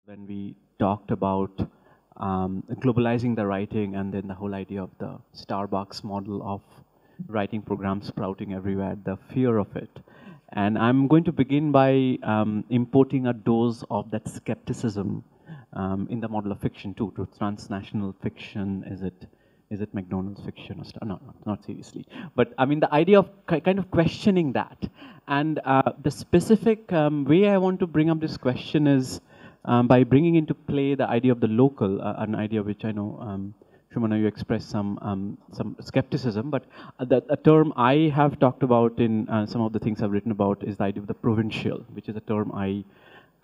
when we talked about globalizing the writing and then the whole idea of the Starbucks model of writing programs sprouting everywhere, the fear of it. And I'm going to begin by importing a dose of that skepticism in the model of fiction too, to transnational fiction. Is it McDonald's fiction or stuff? No, not seriously. But I mean, the idea of kind of questioning that. And the specific way I want to bring up this question is by bringing into play the idea of the local, an idea which I know, Shumana, you expressed some skepticism, but a term I have talked about in some of the things I've written about is the idea of the provincial, which is a term I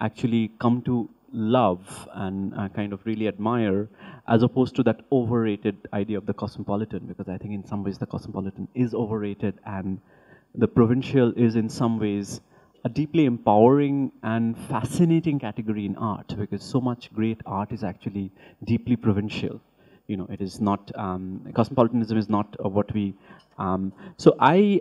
actually come to love and kind of really admire, as opposed to that overrated idea of the cosmopolitan, because I think in some ways the cosmopolitan is overrated and the provincial is in some ways a deeply empowering and fascinating category in art, because so much great art is actually deeply provincial. You know, it is not, cosmopolitanism is not what we, so I,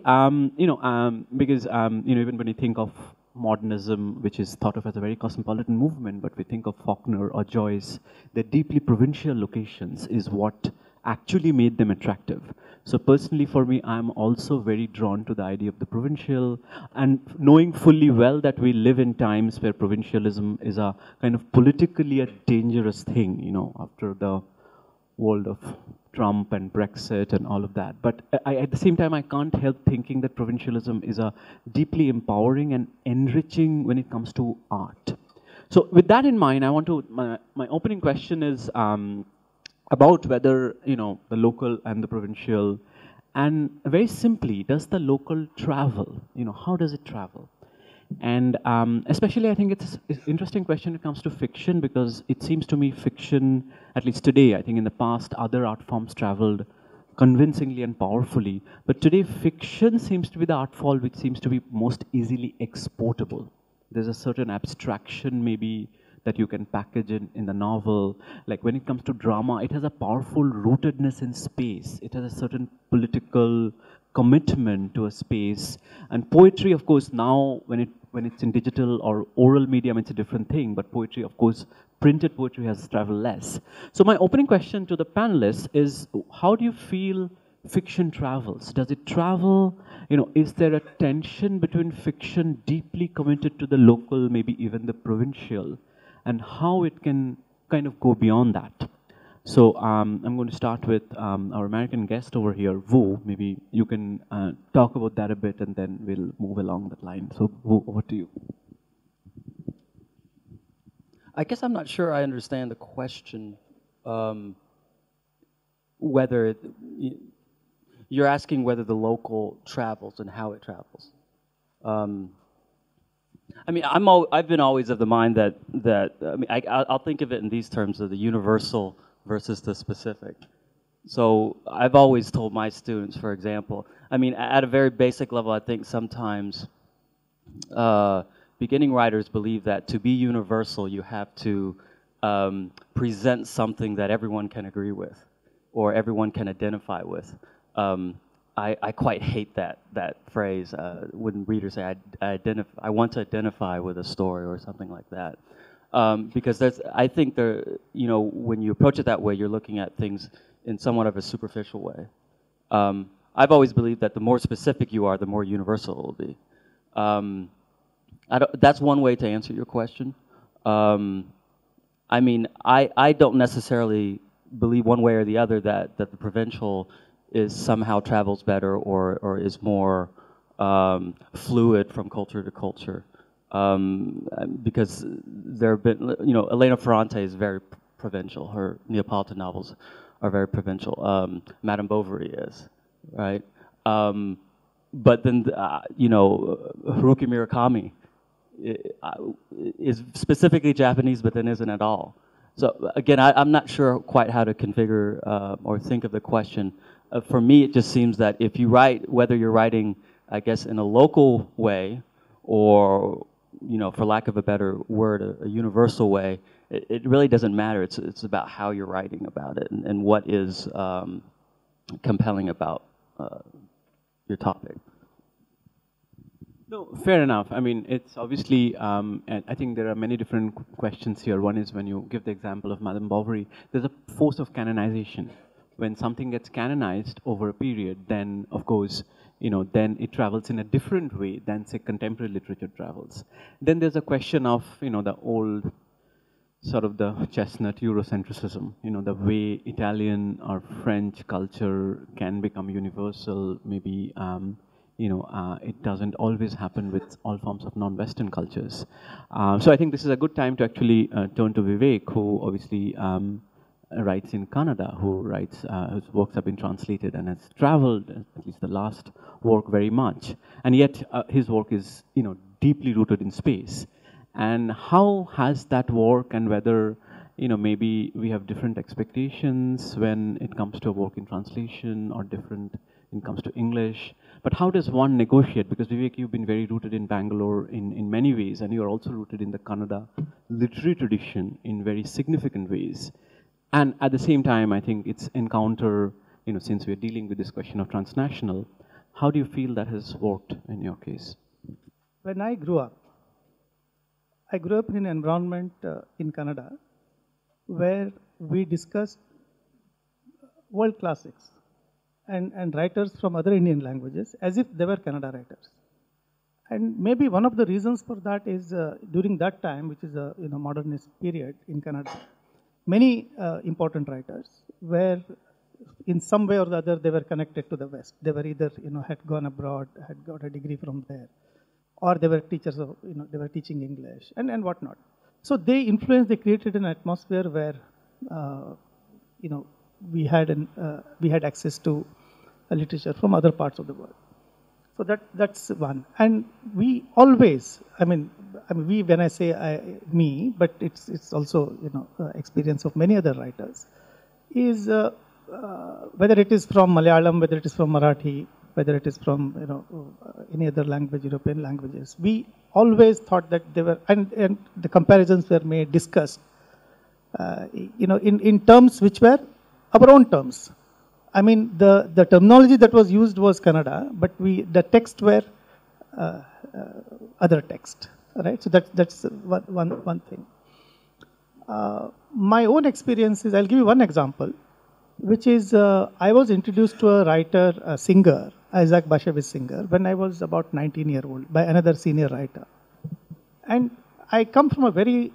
because, even when you think of modernism, which is thought of as a very cosmopolitan movement, but we think of Faulkner or Joyce, the deeply provincial locations is what actually made them attractive. So personally for me, I'm also very drawn to the idea of the provincial, and knowing fully well that we live in times where provincialism is a kind of politically a dangerous thing, you know, after the world of Trump and Brexit and all of that. But at the same time, I can't help thinking that provincialism is a deeply empowering and enriching when it comes to art. So with that in mind, I want to, my opening question is about whether, you know, the local and the provincial, and very simply, does the local travel? You know, how does it travel? And especially, I think it's an interesting question when it comes to fiction, because it seems to me fiction, at least today, I think in the past, other art forms traveled convincingly and powerfully. But today, fiction seems to be the art form which seems to be most easily exportable. There's a certain abstraction, maybe, that you can package in the novel. Like when it comes to drama, it has a powerful rootedness in space. It has a certain political commitment to a space. And poetry, of course, now when it's in digital or oral medium, it's a different thing. But poetry, of course, printed poetry has traveled less. So my opening question to the panelists is, how do you feel fiction travels? Does it travel? You know, is there a tension between fiction deeply committed to the local, maybe even the provincial, and how it can kind of go beyond that? So I'm going to start with our American guest over here, Wu. Maybe you can talk about that a bit, and then we'll move along that line. So Wu, over to you. I guess I'm not sure I understand the question. Whether you're asking whether the local travels and how it travels. I mean, I've been always of the mind that I mean, I'll think of it in these terms of the universal versus the specific. So I've always told my students, for example, I mean, at a very basic level, I think sometimes beginning writers believe that to be universal, you have to present something that everyone can agree with or everyone can identify with. I quite hate that phrase when readers say I want to identify with a story or something like that, because I think when you approach it that way, you're looking at things in somewhat of a superficial way. I've always believed that the more specific you are, the more universal it will be. That's one way to answer your question. I mean, I don't necessarily believe one way or the other that the provincial is somehow travels better or is more fluid from culture to culture, because there have been, you know, Elena Ferrante is very provincial. Her Neapolitan novels are very provincial. Madame Bovary is, right? But then, you know, Haruki Murakami is specifically Japanese, but then isn't at all. So again, I'm not sure quite how to configure or think of the question. For me, it just seems that if you write, whether you're writing, I guess, in a local way or, you know, for lack of a better word, a universal way, it really doesn't matter. It's about how you're writing about it and what is compelling about your topic. No, fair enough. I mean, it's obviously, and I think there are many different questions here. One is when you give the example of Madame Bovary, there's a force of canonization. When something gets canonized over a period, then of course, then it travels in a different way than say contemporary literature travels. Then there's a question of, the old sort of the chestnut Eurocentrism, the way Italian or French culture can become universal, maybe, it doesn't always happen with all forms of non-Western cultures. So I think this is a good time to actually turn to Vivek, who obviously writes in Canada, whose works have been translated and has traveled, at least the last work, very much. And yet his work is, deeply rooted in space. And how has that work, and whether, maybe we have different expectations when it comes to a work in translation or different when it comes to English. But how does one negotiate? Because Vivek, you've been very rooted in Bangalore in many ways, and you're also rooted in the Kannada literary tradition in very significant ways. And at the same time, I think it's encounter, since we're dealing with this question of transnational, how do you feel that has worked in your case? When I grew up in an environment in Canada where we discussed world classics and writers from other Indian languages as if they were Kannada writers. And maybe one of the reasons for that is during that time, which is a modernist period in Canada, many important writers were in some way or the other, they were connected to the West. They were either had gone abroad, had got a degree from there, or they were teachers of, they were teaching English and whatnot. So they influenced, they created an atmosphere where, we had access to literature from other parts of the world. So that's one. And we always, we, when I say me, but it's also, experience of many other writers, is whether it is from Malayalam, whether it is from Marathi, whether it is from any other language, European languages, we always thought that they were, and the comparisons were made, discussed, in terms which were our own terms. I mean, the terminology that was used was Kannada, but the text were other text, right? So that's one thing. My own experience is, I'll give you one example, which is I was introduced to a writer, a singer, Isaac Bashevis singer, when I was about 19 years old by another senior writer. And I come from a very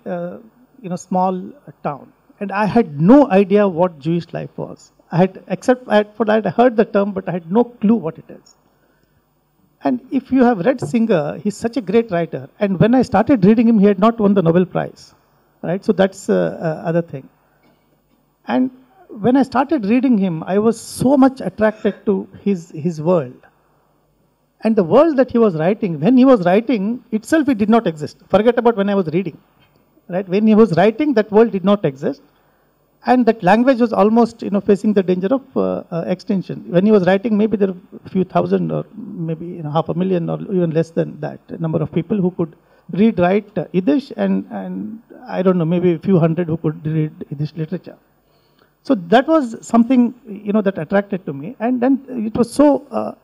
small town, and I had no idea what Jewish life was. I heard the term, but I had no clue what it is. And if you have read Singer, he's such a great writer. And when I started reading him, he had not won the Nobel Prize, right? So that's other thing. And when I started reading him, I was so much attracted to his world. And the world that he was writing, when he was writing itself, it did not exist. Forget about when I was reading, right? When he was writing, that world did not exist. And that language was almost, facing the danger of extinction. When he was writing, maybe there were a few thousand or maybe 500,000 or even less than that number of people who could read, write Yiddish, and I don't know, maybe a few hundred who could read Yiddish literature. So that was something, that attracted to me. And then it was so,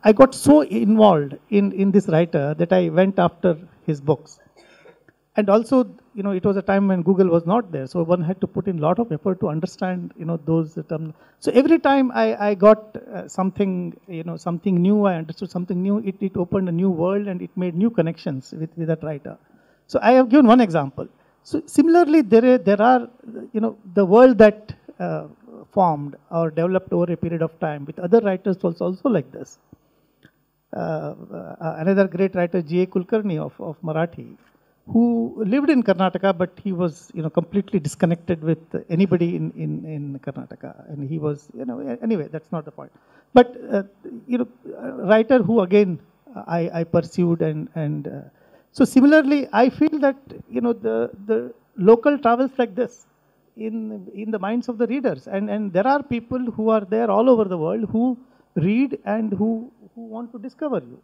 I got so involved in this writer that I went after his books. And also, it was a time when Google was not there, so one had to put in a lot of effort to understand, those terms. So every time I got something, something new, I understood something new, it opened a new world and it made new connections with that writer. So I have given one example. So similarly, there are, the world that formed or developed over a period of time with other writers was also like this. Another great writer, G.A. Kulkarni of Marathi, who lived in Karnataka, but he was, completely disconnected with anybody in Karnataka. And he was, anyway, that's not the point. But, a writer who, again, I pursued and so similarly, I feel that, the local travels like this in the minds of the readers. And there are people who are there all over the world who read and who want to discover you.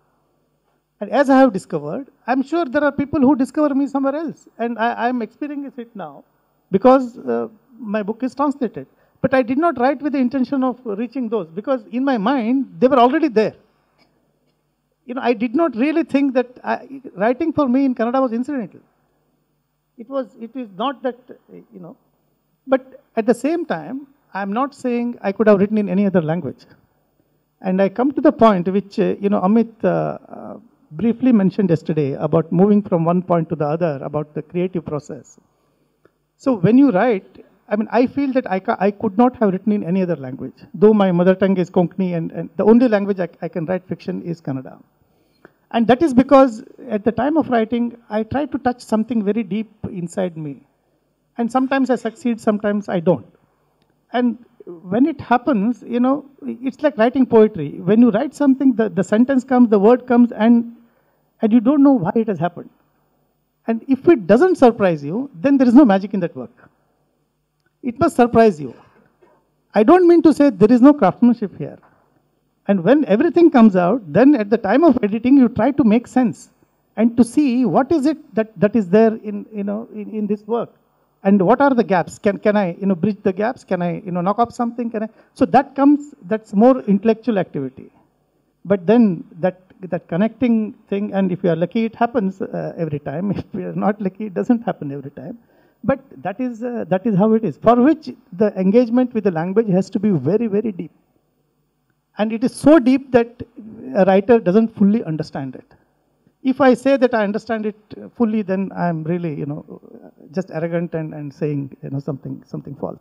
And as I have discovered, I'm sure there are people who discover me somewhere else. And I'm experiencing it now because my book is translated. But I did not write with the intention of reaching those because in my mind, they were already there. I did not really think that writing for me in Kannada was incidental. It is not that, but at the same time, I'm not saying I could have written in any other language. And I come to the point which, Amit briefly mentioned yesterday about moving from one point to the other, about the creative process. So when you write, I feel that I could not have written in any other language, though my mother tongue is Konkani, and the only language I can write fiction is Kannada. And that is because at the time of writing, I try to touch something very deep inside me. And sometimes I succeed, sometimes I don't. And when it happens, it's like writing poetry. When you write something, the sentence comes, the word comes, and you don't know why it has happened. And if it doesn't surprise you, then there is no magic in that work. It must surprise you. I don't mean to say there is no craftsmanship here. And when everything comes out, then at the time of editing, you try to make sense and to see what is it that is there in this work. And what are the gaps? Can I bridge the gaps? Can I knock off something? So that's more intellectual activity. But then that connecting thing, and if you are lucky, it happens every time. If you are not lucky, it doesn't happen every time. But that is how it is. For which the engagement with the language has to be very, very deep. And it is so deep that a writer doesn't fully understand it. If I say that I understand it fully, then I'm really, just arrogant and saying, something false.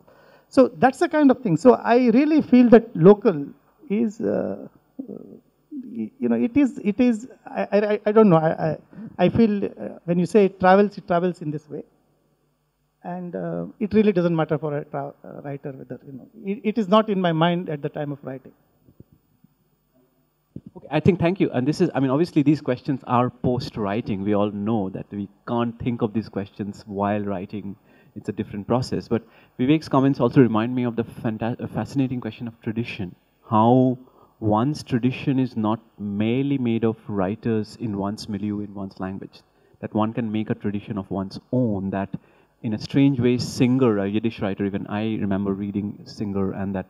So that's the kind of thing. So I really feel that local is, it is. I don't know. I feel when you say it travels in this way, and it really doesn't matter for a writer whether it is not in my mind at the time of writing. Okay, I think, thank you. And this is, obviously these questions are post-writing. We all know that we can't think of these questions while writing. It's a different process. But Vivek's comments also remind me of the fascinating question of tradition. How one's tradition is not merely made of writers in one's milieu, in one's language. That one can make a tradition of one's own, that in a strange way, Singer, a Yiddish writer, even I remember reading Singer, and that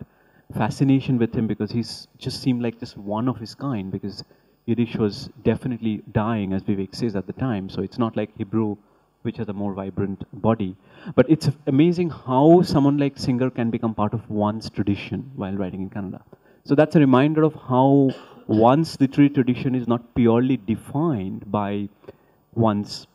fascination with him because he's just seemed like just one of his kind, because Yiddish was definitely dying, as Vivek says, at the time. So it's not like Hebrew, which has a more vibrant body. But it's amazing how someone like Singer can become part of one's tradition while writing in Kannada. So that's a reminder of how one's literary tradition is not purely defined by one's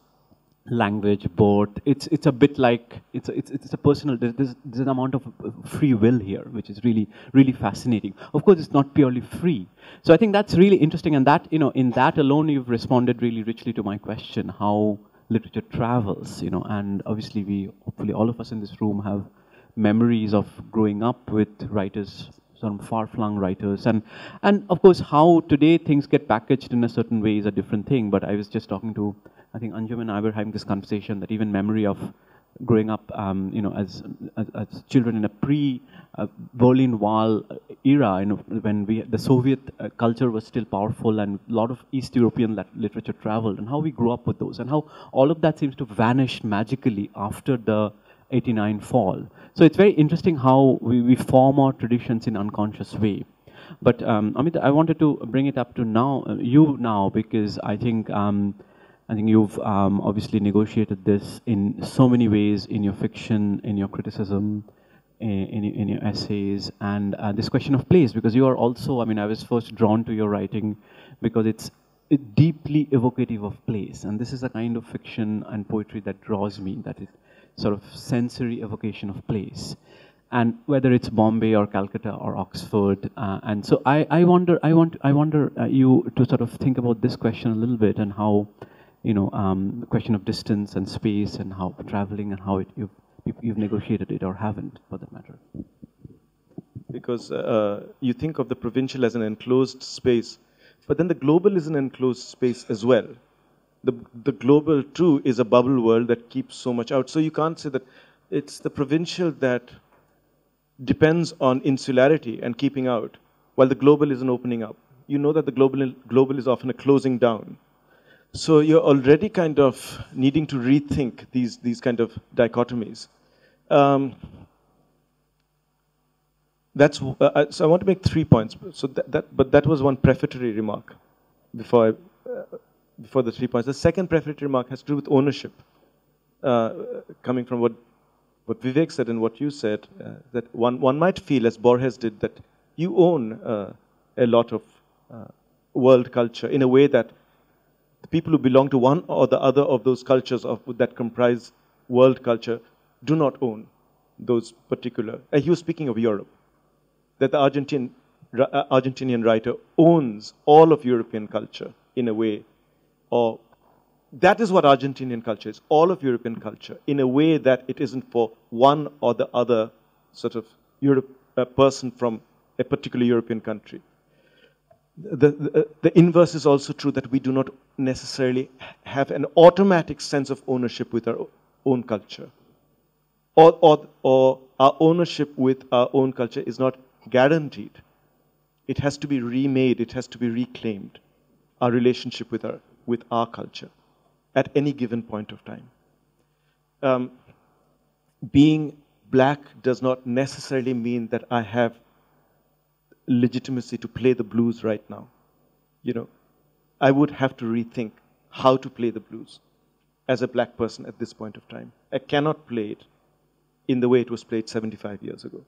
language, both. It's a bit like it's a personal. There's an amount of free will here, which is really fascinating. Of course, it's not purely free. So I think that's really interesting, and that in that alone, you've responded really richly to my question: how literature travels. And obviously, hopefully all of us in this room have memories of growing up with writers, some far-flung writers, and of course how today things get packaged in a certain way is a different thing. But I was just talking to, I think Anjum and I were having this conversation that even memory of growing up, as children in a pre-Berlin Wall era, when the Soviet culture was still powerful and a lot of East European literature traveled, and how we grew up with those, and how all of that seems to vanish magically after the 89 fall. So it's very interesting how we form our traditions in unconscious way. But Amit, I wanted to bring it up to you now, because I think you've obviously negotiated this in so many ways, in your fiction, in your criticism, in your essays, and this question of place, because you are also, I was first drawn to your writing because it's deeply evocative of place, and this is a kind of fiction and poetry that draws me, that is sort of sensory evocation of place. And whether it's Bombay or Calcutta or Oxford, and so I wonder you to sort of think about this question a little bit, and how the question of distance and space, and how traveling, and how you've negotiated it or haven't, for that matter. Because you think of the provincial as an enclosed space, but then the global is an enclosed space as well. The global too is a bubble world that keeps so much out. So you can't say that it's the provincial that depends on insularity and keeping out, while the global is an opening up. You know that the global is often a closing down. So you're already kind of needing to rethink these kind of dichotomies. So I want to make 3 points. So but that was one prefatory remark. before before the 3 points. The second prefatory remark has to do with ownership, coming from what Vivek said and what you said, that one might feel, as Borges did, that you own a lot of world culture in a way that the people who belong to one or the other of those cultures that comprise world culture do not own those particular. He was speaking of Europe, that the Argentinian writer owns all of European culture in a way, or that is what Argentinian culture is, all of European culture, in a way that it isn't for one or the other sort of person from a particular European country. The inverse is also true, that we do not necessarily have an automatic sense of ownership with our own culture. Or our ownership with our own culture is not guaranteed. It has to be remade, it has to be reclaimed, our relationship with our culture at any given point of time. Being black does not necessarily mean that I have legitimacy to play the blues right now. You know, I would have to rethink how to play the blues as a black person at this point of time. I cannot play it in the way it was played 75 years ago.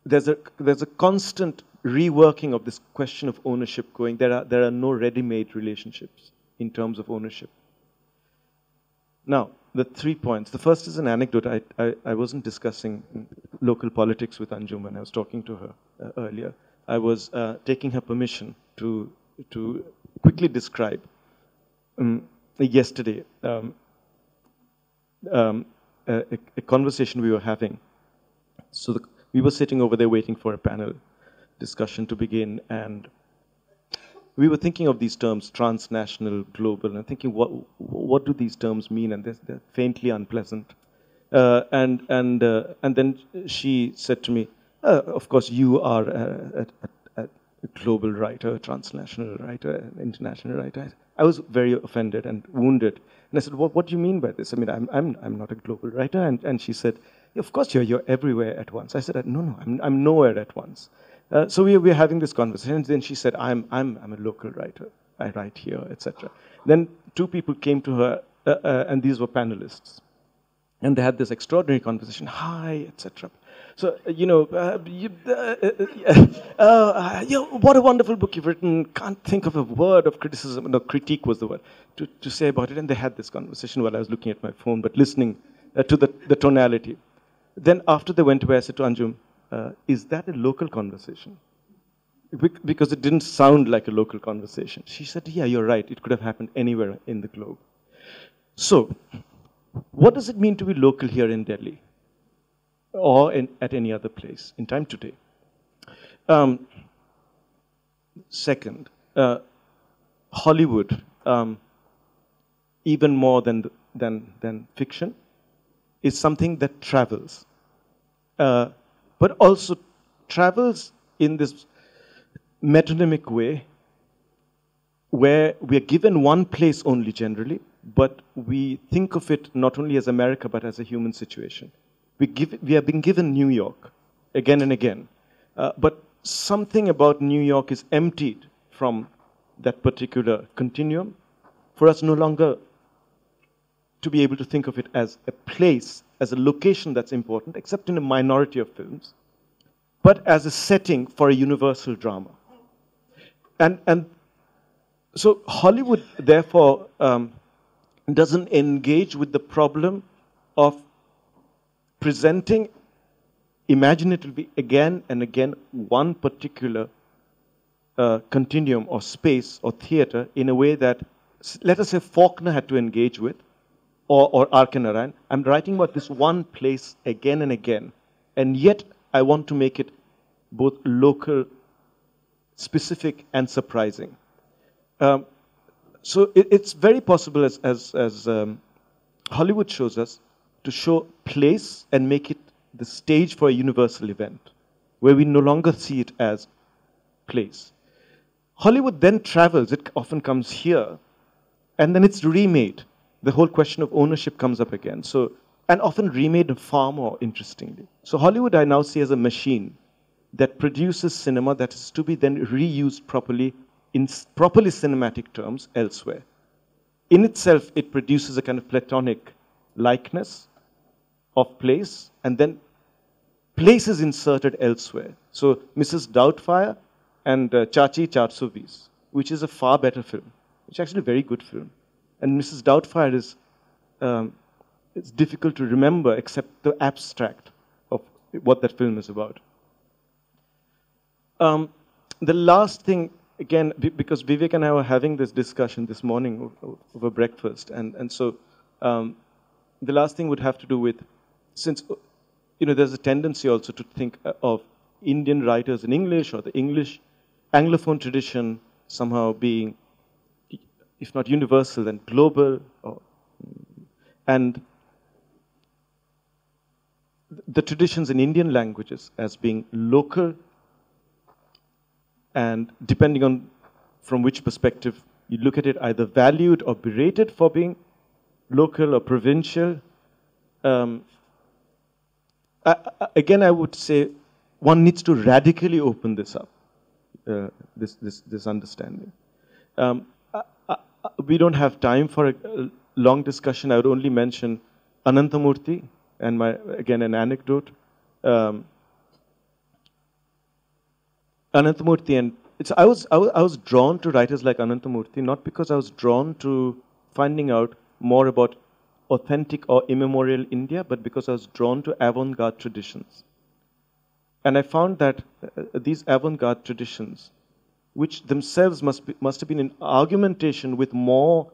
There's a constant reworking of this question of ownership going. There are no ready-made relationships in terms of ownership. Now, the 3 points. The first is an anecdote. I wasn't discussing local politics with Anjum when I was talking to her earlier. I was taking her permission to quickly describe yesterday a conversation we were having. So we were sitting over there waiting for a panel discussion to begin, and we were thinking of these terms, transnational, global, and thinking, what do these terms mean? And they're faintly unpleasant. And then she said to me, of course, you are a global writer, a transnational writer, an international writer. I was very offended and wounded. And I said, what do you mean by this? I mean, I'm not a global writer. And she said, of course you're everywhere at once. I said, no, I'm nowhere at once. So we're having this conversation. And then she said, I'm a local writer. I write here, etc. Then two people came to her, and these were panelists. And they had this extraordinary conversation, hi, etc. So, what a wonderful book you've written. Can't think of a word of criticism, no, critique was the word, to say about it. And they had this conversation while I was looking at my phone, but listening to the tonality. Then after they went away, I said to Anjum, is that a local conversation? Because it didn't sound like a local conversation. She said, yeah, you're right. It could have happened anywhere in the globe. So, what does it mean to be local here in Delhi? Or at any other place in time today? Second, Hollywood, even more than fiction, is something that travels. But also travels in this metonymic way where we are given one place only generally, but we think of it not only as America, but as a human situation. We have been given New York again and again, but something about New York is emptied from that particular continuum for us no longer to be able to think of it as a place, as a location that's important, except in a minority of films, but as a setting for a universal drama. And so Hollywood, therefore, doesn't engage with the problem of presenting imaginatively again and again one particular continuum or space or theater in a way that, let us say, Faulkner had to engage with, or Arkin-Aran. I'm writing about this one place again and again, and yet I want to make it both local, specific, and surprising. So it's very possible, as Hollywood shows us, to show place and make it the stage for a universal event, where we no longer see it as place. Hollywood then travels, it often comes here, and then it's remade. The whole question of ownership comes up again. So, and often remade far more interestingly. So Hollywood I now see as a machine that produces cinema that is to be then reused properly in properly cinematic terms elsewhere. In itself, it produces a kind of Platonic likeness of place, and then place is inserted elsewhere. So Mrs. Doubtfire and Chachi 420, which is a far better film, which is actually a very good film. And Mrs. Doubtfire is, it's difficult to remember except the abstract of what that film is about. The last thing, again, because Vivek and I were having this discussion this morning over breakfast, and so the last thing would have to do with, since there's a tendency also to think of Indian writers in English or the English Anglophone tradition somehow being, if not universal, then global, and the traditions in Indian languages as being local, and depending on from which perspective you look at it, either valued or berated for being local or provincial. Again, I would say one needs to radically open this up, this understanding. We don't have time for a long discussion. I would only mention Anantha Multi and again an anecdote. Anantha Multi, and I was drawn to writers like Anantha Multi not because I was drawn to finding out more about authentic or immemorial India, but because I was drawn to avant-garde traditions. And I found that these avant-garde traditions, which themselves must have been in argumentation with more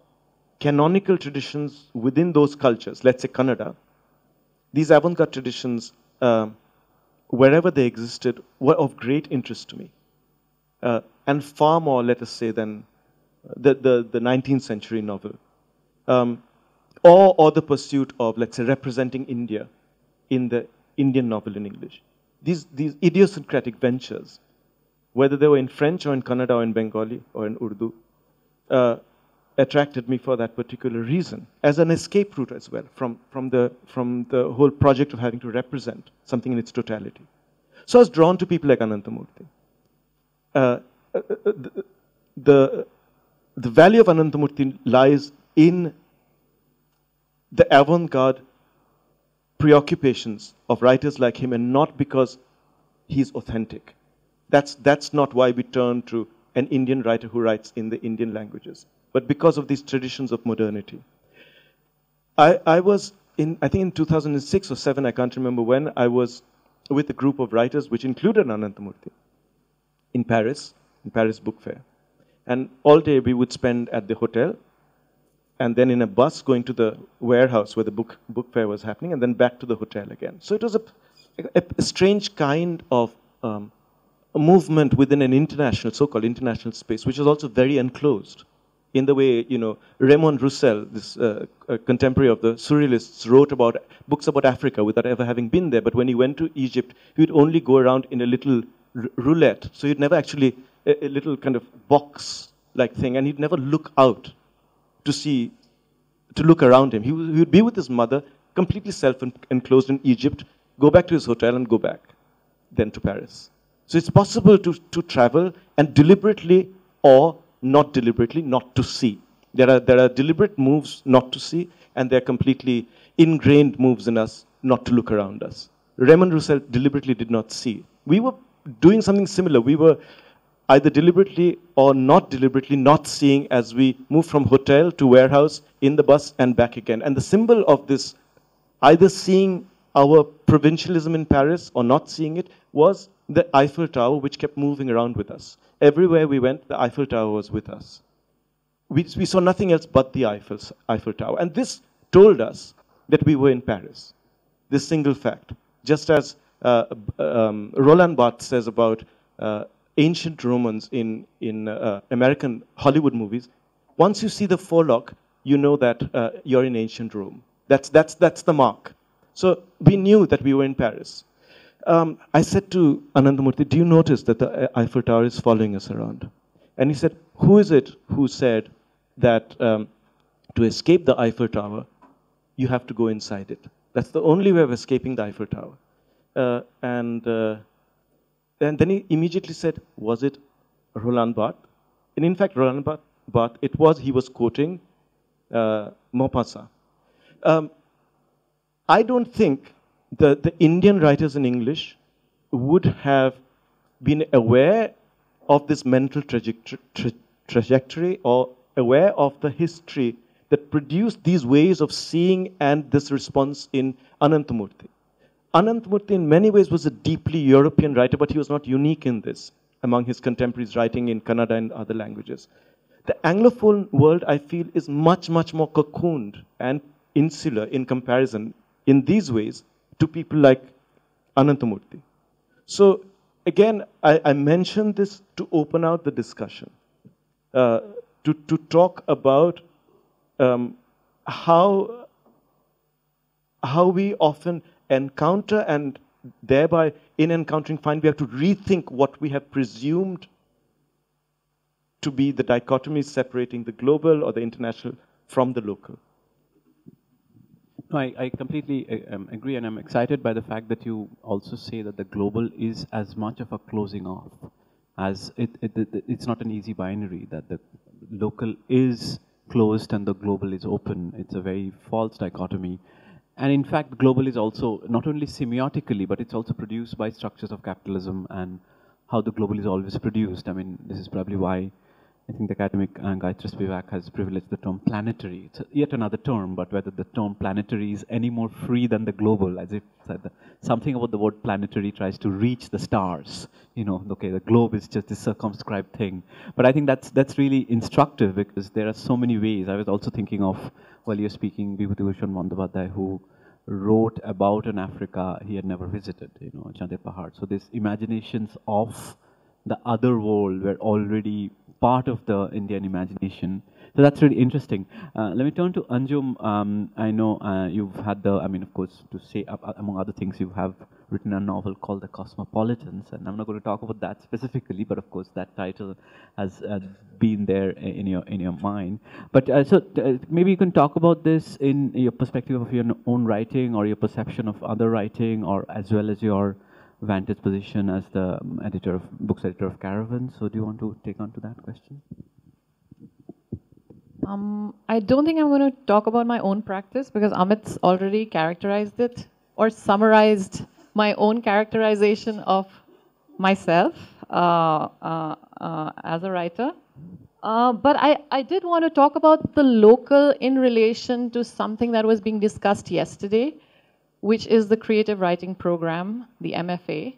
canonical traditions within those cultures, let's say Kannada, these avant-garde traditions, wherever they existed, were of great interest to me. And far more, let us say, than the 19th century novel. Or the pursuit of, let's say, representing India in the Indian novel in English. These idiosyncratic ventures, whether they were in French or in Kannada or in Bengali or in Urdu, attracted me for that particular reason, as an escape route as well from the whole project of having to represent something in its totality. So I was drawn to people like Anantha Multi. The value of Anantha Multi lies in the avant-garde preoccupations of writers like him, and not because he's authentic. That's not why we turn to an Indian writer who writes in the Indian languages, but because of these traditions of modernity. I was I think in 2006 or 7, I can't remember when, I was with a group of writers which included Anantha Multi in Paris Book Fair. And all day we would spend at the hotel, and then in a bus going to the warehouse where the book fair was happening, and then back to the hotel again. So it was a strange kind of a movement within an international, so-called international space, which was also very enclosed. In the way, Raymond Roussel, this contemporary of the Surrealists, wrote about books about Africa without ever having been there. But when he went to Egypt, he would only go around in a little roulette. So he'd never actually, a little kind of box-like thing, and he'd never look out to look around him. He would be with his mother, completely self-enclosed in Egypt, go back to his hotel and go back, then to Paris. So it's possible to travel and deliberately or not deliberately not to see. There are deliberate moves not to see, and there are completely ingrained moves in us not to look around us. Raymond Roussel deliberately did not see. We were doing something similar. We were either deliberately or not deliberately not seeing as we moved from hotel to warehouse in the bus and back again. And the symbol of this, either seeing our provincialism in Paris or not seeing it, was the Eiffel Tower, which kept moving around with us. Everywhere we went, the Eiffel Tower was with us. We saw nothing else but the Eiffel Tower. And this told us that we were in Paris. This single fact. Just as Roland Barthes says about ancient Romans in American Hollywood movies, once you see the forelock, you know that you're in ancient Rome. That's the mark. So we knew that we were in Paris. I said to Anantha Multi, do you notice that the Eiffel Tower is following us around? And he said, who is it who said that to escape the Eiffel Tower, you have to go inside it? That's the only way of escaping the Eiffel Tower. And then he immediately said, was it Roland Barthes? and in fact, but he was quoting Maupassant. I don't think the Indian writers in English would have been aware of this mental trajectory or aware of the history that produced these ways of seeing and this response in Anantha Multi. Anantha Multi in many ways was a deeply European writer, but he was not unique in this among his contemporaries writing in Kannada and other languages. The Anglophone world, I feel, is much, much more cocooned and insular in comparison in these ways to people like Anantha Multi. So again, I mentioned this to open out the discussion, to talk about how we often encounter and thereby in encountering find we have to rethink what we have presumed to be the dichotomies separating the global or the international from the local. No, I completely agree, and I'm excited by the fact that you also say that the global is as much of a closing off as it's not an easy binary, that the local is closed and the global is open. It's a very false dichotomy. And in fact, global is also not only semiotically, but it's also produced by structures of capitalism and how the global is always produced. I mean, this is probably why I think the academic Gayatri Vivek has privileged the term planetary. It's yet another term, but whether the term planetary is any more free than the global, as if something about the word planetary tries to reach the stars. You know, okay, the globe is just this circumscribed thing. But I think that's really instructive because there are so many ways. I was also thinking of, while you're speaking, Vibhutibhushan Bandyopadhyay, who wrote about an Africa he had never visited, you know, Chande Pahad. So these imaginations of the other world were already part of the Indian imagination. So that's really interesting. Let me turn to Anjum. I know you've had the, I mean, of course, to say, among other things, you have written a novel called The Cosmopolitans, and I'm not going to talk about that specifically, but of course that title has been there in your mind. But maybe you can talk about this in your perspective of your own writing or your perception of other writing, or as well as your vantage position as the books editor of Caravan. So do you want to take on to that question? I don't think I'm going to talk about my own practice because Amit's already characterized it or summarized my own characterization of myself as a writer. But I did want to talk about the local in relation to something that was being discussed yesterday, which is the creative writing program, the MFA.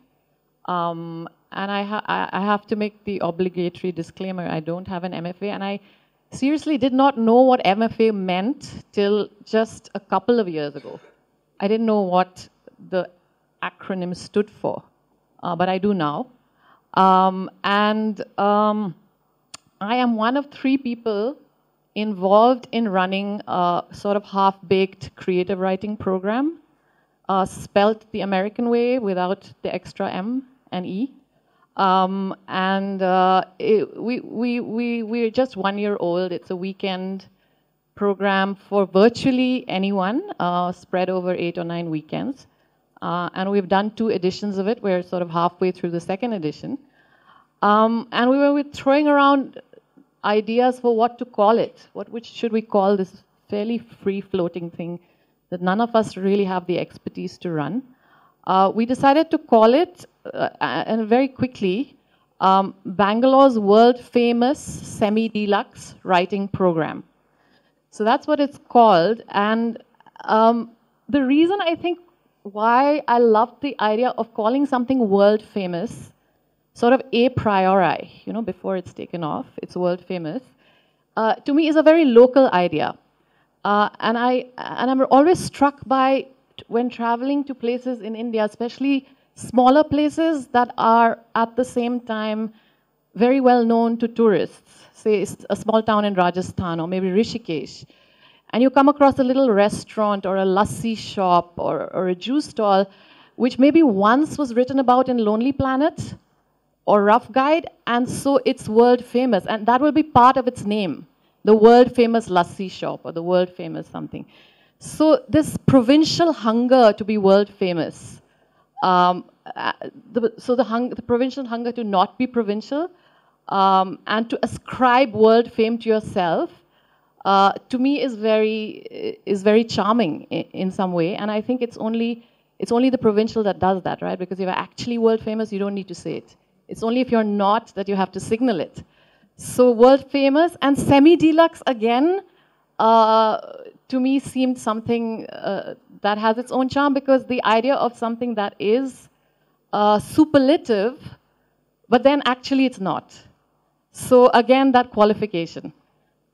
And I have to make the obligatory disclaimer, I don't have an MFA, and I seriously did not know what MFA meant till just a couple of years ago. I didn't know what the acronym stood for, but I do now. I am one of 3 people involved in running a sort of half-baked creative writing program, spelt the American way without the extra M and E. We're just 1 year old. It's a weekend program for virtually anyone, spread over 8 or 9 weekends. And we've done 2 editions of it. We're sort of halfway through the 2nd edition. And we were throwing around ideas for what to call it. Which should we call this fairly free-floating thing that none of us really have the expertise to run? We decided to call it, and very quickly, Bangalore's world-famous semi-deluxe writing program. So that's what it's called. And the reason I think why I love the idea of calling something world-famous, sort of a priori, you know, before it's taken off, it's world-famous, to me is a very local idea. And I'm always struck by, when traveling to places in India, especially smaller places that are at the same time very well known to tourists, say a small town in Rajasthan or maybe Rishikesh, and you come across a little restaurant or a lassi shop or a juice stall, which maybe once was written about in Lonely Planet or Rough Guide, and so it's world famous, and that will be part of its name, the world famous lassi shop or the world famous something. So this provincial hunger to be world famous, the provincial hunger to not be provincial, and to ascribe world fame to yourself, to me is very charming in some way. And I think it's only the Provincial that does that, right? Because if you're actually world famous, you don't need to say it. It's only if you're not that you have to signal it. So world famous and semi-deluxe again, to me seemed something that has its own charm, because the idea of something that is superlative, but then actually it's not. So again, that qualification.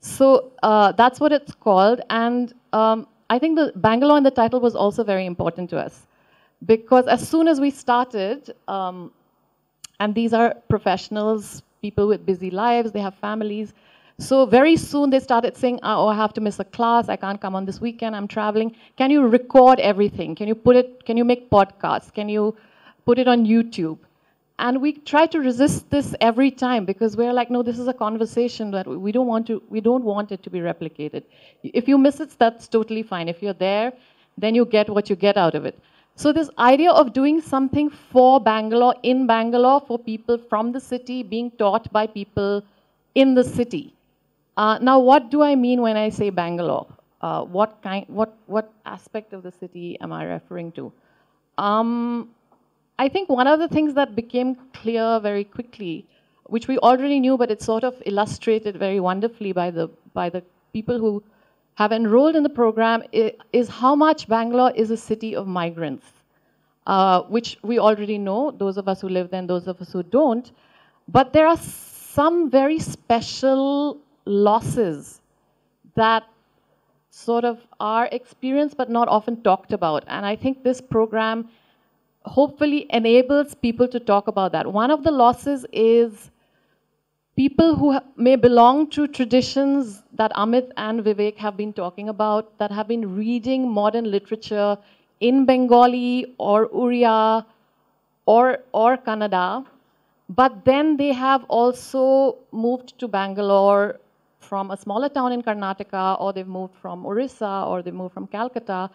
So that's what it's called. And I think the Bangalore in the title was also very important to us, because as soon as we started, and these are professionals, people with busy lives, they have families. So very soon they started saying, oh, I have to miss a class, I can't come on this weekend, I'm traveling. Can you record everything? Can you make podcasts? Can you put it on YouTube? And we try to resist this every time, because we're like, no, this is a conversation that we don't want it to be replicated. If you miss it, that's totally fine. If you're there, then you get what you get out of it. So this idea of doing something for Bangalore, in Bangalore, for people from the city, being taught by people in the city. Now, what do I mean when I say Bangalore? What aspect of the city am I referring to? I think one of the things that became clear very quickly, which we already knew, but it's sort of illustrated very wonderfully by the people who have enrolled in the program, is how much Bangalore is a city of migrants, which we already know, those of us who live there and those of us who don't. But there are some very special losses that sort of are experienced but not often talked about. And I think this program hopefully enables people to talk about that. One of the losses is people who may belong to traditions that Amit and Vivek have been talking about, that have been reading modern literature in Bengali or Uriya or Kannada, but then they have also moved to Bangalore from a smaller town in Karnataka, or they've moved from Orissa, or they've moved from Calcutta,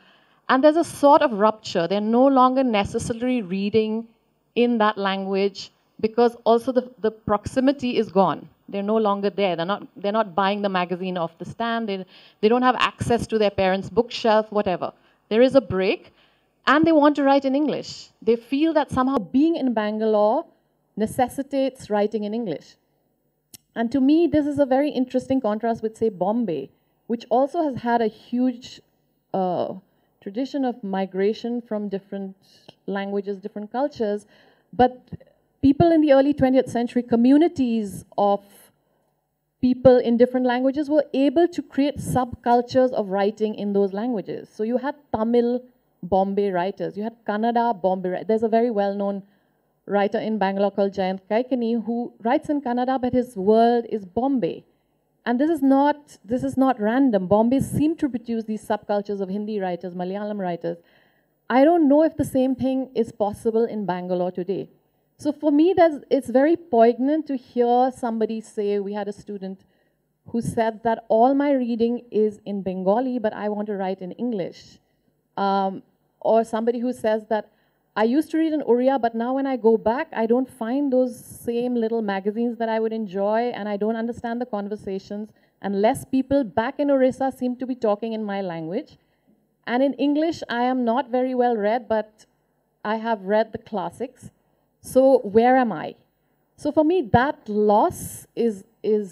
and there's a sort of rupture. They're no longer necessarily reading in that language, because also the proximity is gone. They're no longer there. They're not buying the magazine off the stand. They don't have access to their parents' bookshelf, whatever. There is a break, and they want to write in English. They feel that somehow being in Bangalore necessitates writing in English. And to me, this is a very interesting contrast with, say, Bombay, which also has had a huge tradition of migration from different languages, different cultures. But people in the early 20th century, communities of people in different languages were able to create subcultures of writing in those languages. So you had Tamil Bombay writers, you had Kannada Bombay writers. There's a very well-known writer in Bangalore called Jayant Kaikani who writes in Kannada, but his world is Bombay. And this is not random. Bombay seemed to produce these subcultures of Hindi writers, Malayalam writers. I don't know if the same thing is possible in Bangalore today. So for me, it's very poignant to hear somebody say, we had a student who said that all my reading is in Bengali, but I want to write in English. Or somebody who says that I used to read in Uriya, but now when I go back, I don't find those same little magazines that I would enjoy, and I don't understand the conversations, and less people back in Orissa seem to be talking in my language. And in English, I am not very well read, but I have read the classics. So where am I? So for me, that loss is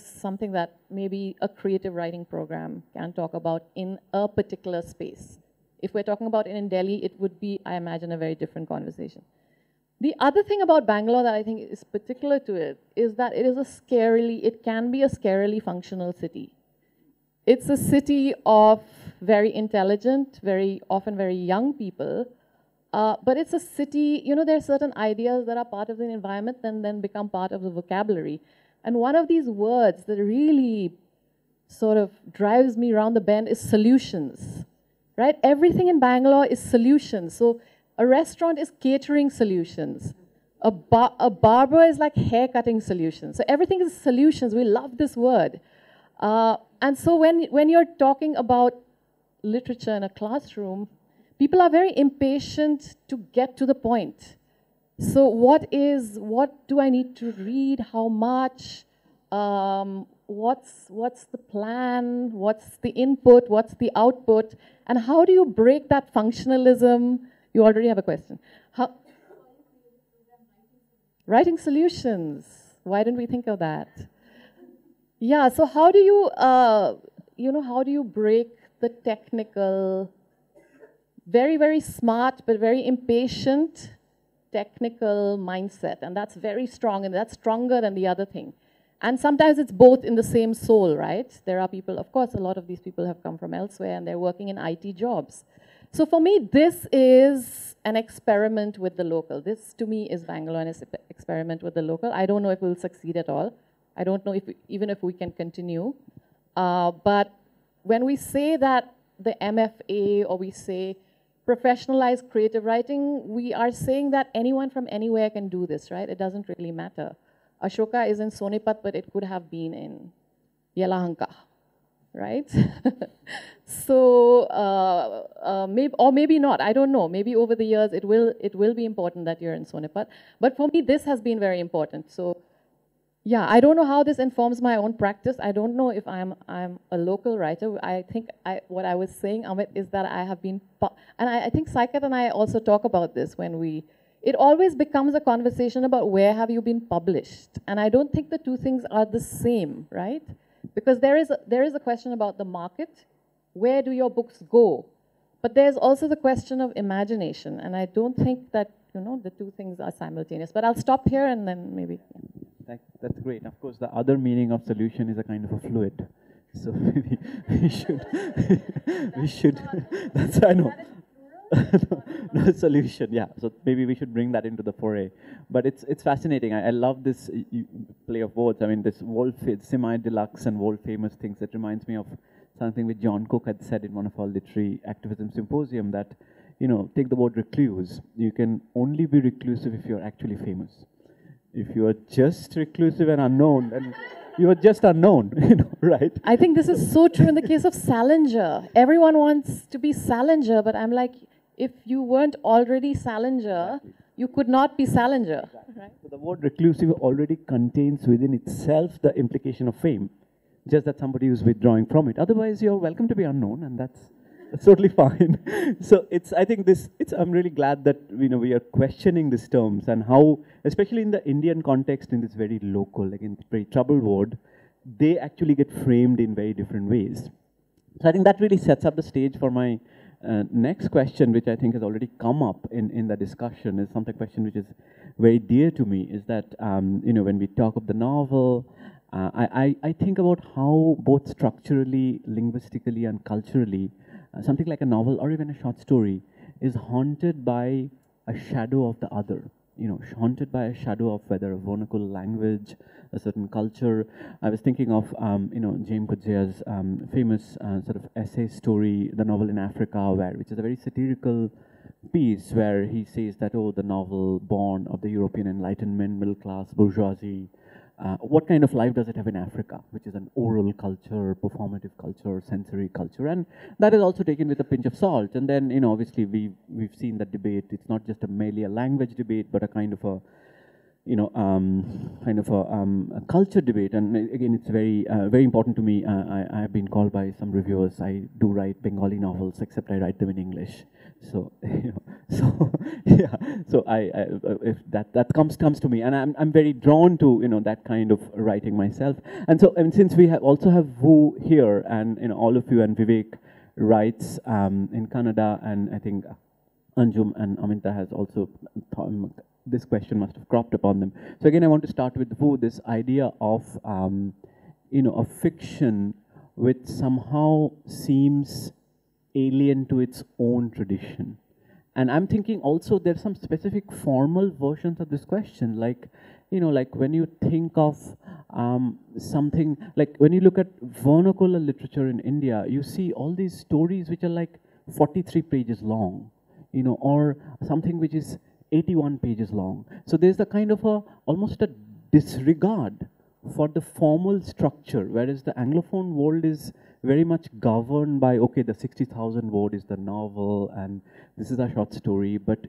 something that maybe a creative writing program can talk about in a particular space. If we're talking about it in Delhi, it would be, I imagine, a very different conversation. The other thing about Bangalore that I think is particular to it is that it can be a scarily functional city. It's a city of very intelligent, very often very young people, but it's a city, there are certain ideas that are part of the environment and then become part of the vocabulary. And one of these words that really sort of drives me around the bend is solutions. Right? Everything in Bangalore is solutions. So a restaurant is catering solutions. A barber is like hair cutting solutions. So everything is solutions. We love this word. And so when you're talking about literature in a classroom, people are very impatient to get to the point. So what do I need to read? How much? what's the plan, what's the input, what's the output, and how do you break that functionalism? You already have a question. How, writing solutions. Why didn't we think of that? Yeah, so how do you, how do you break the technical, very, very smart, but very impatient technical mindset? And that's very strong, and that's stronger than the other thing. And sometimes it's both in the same soul, right? There are people, of course, a lot of these people have come from elsewhere, and they're working in IT jobs. So for me, this is an experiment with the local. This, to me, is Bangalore, and it's an experiment with the local. I don't know if we'll succeed at all. I don't know if even if we can continue. But when we say that the MFA, or we say professionalized creative writing, we are saying that anyone from anywhere can do this, right? It doesn't really matter. Ashoka is in Sonipat, but it could have been in Yelahanka, right? So, maybe, or maybe not, I don't know. Maybe over the years it will be important that you're in Sonipat. But for me, this has been very important. So, yeah, I don't know how this informs my own practice. I don't know if I'm a local writer. I think what I was saying, Amit, is that I have been, and I think Saikat and I also talk about this when it always becomes a conversation about where have you been published. And I don't think the two things are the same, right? Because there is a question about the market. Where do your books go? But there's also the question of imagination. And I don't think that, the two things are simultaneous. But I'll stop here and then maybe. Yeah. That's great. Of course, the other meaning of solution is a kind of a fluid. So maybe we should, that's, I know. no solution, yeah. So maybe we should bring that into the foray. But it's fascinating. I love this play of words. I mean, this world semi-deluxe and world famous things. It reminds me of something which John Cook had said in one of our literary activism symposium, that, take the word recluse. You can only be reclusive if you're actually famous. If you are just reclusive and unknown, then you are just unknown, right? I think this is so true in the case of Salinger. Everyone wants to be Salinger, but I'm like, if you weren't already Salinger, you could not be Salinger. Exactly. Right? So the word reclusive already contains within itself the implication of fame, just that somebody is withdrawing from it. Otherwise, you're welcome to be unknown, and that's totally fine. So I'm really glad that we are questioning these terms and how, especially in the Indian context, in this very local, again, very troubled word, they actually get framed in very different ways. So I think that really sets up the stage for my next question, which I think has already come up in the discussion, is something question which is very dear to me, is that, when we talk of the novel, I think about how both structurally, linguistically, and culturally, something like a novel or even a short story is haunted by a shadow of the other, haunted by a shadow of whether a vernacular language, a certain culture. I was thinking of, James Kudzea's famous sort of essay story, The Novel in Africa, which is a very satirical piece where he says that, the novel born of the European Enlightenment, middle class, bourgeoisie, what kind of life does it have in Africa, which is an oral culture, performative culture, sensory culture, and that is also taken with a pinch of salt. And then, obviously we've seen that debate. It's not just merely a language debate, but a kind of a a culture debate. And again, it's very very important to me. I have been called by some reviewers, I do write Bengali novels, except I write them in English. So yeah. So if that comes to me, and I'm very drawn to that kind of writing myself. And so, since we also have Vu here, and all of you, and Vivek writes in Canada, and I think Anjum and Amit has also this question must have cropped upon them. So again, I want to start with Vu, this idea of a fiction which somehow seems alien to its own tradition. And I'm thinking also there's some specific formal versions of this question, like when you think of something, like when you look at vernacular literature in India, you see all these stories which are like 43 pages long, or something which is 81 pages long. So there's a kind of almost a disregard for the formal structure, whereas the Anglophone world is very much governed by, okay, the 60,000 word is the novel, and this is a short story. But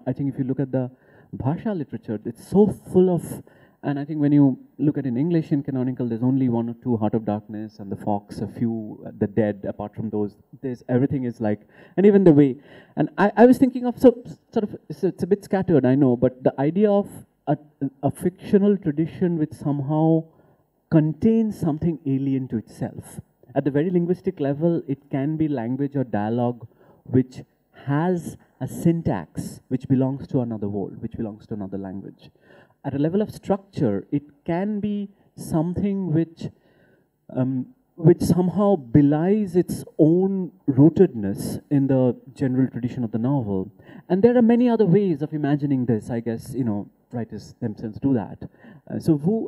I think if you look at the Bhasha literature, it's so full of And I think when you look at in English in canonical, there's only one or two, Heart of Darkness and The Fox, a few, The Dead. Apart from those, there's everything is like, and even the way. And I was thinking of sort of it's a bit scattered, I know, but the idea of a fictional tradition which somehow contains something alien to itself. At the very linguistic level, it can be language or dialogue which has a syntax which belongs to another world, which belongs to another language. At a level of structure, it can be something which somehow belies its own rootedness in the general tradition of the novel. And there are many other ways of imagining this. I guess, you know, writers themselves do that. So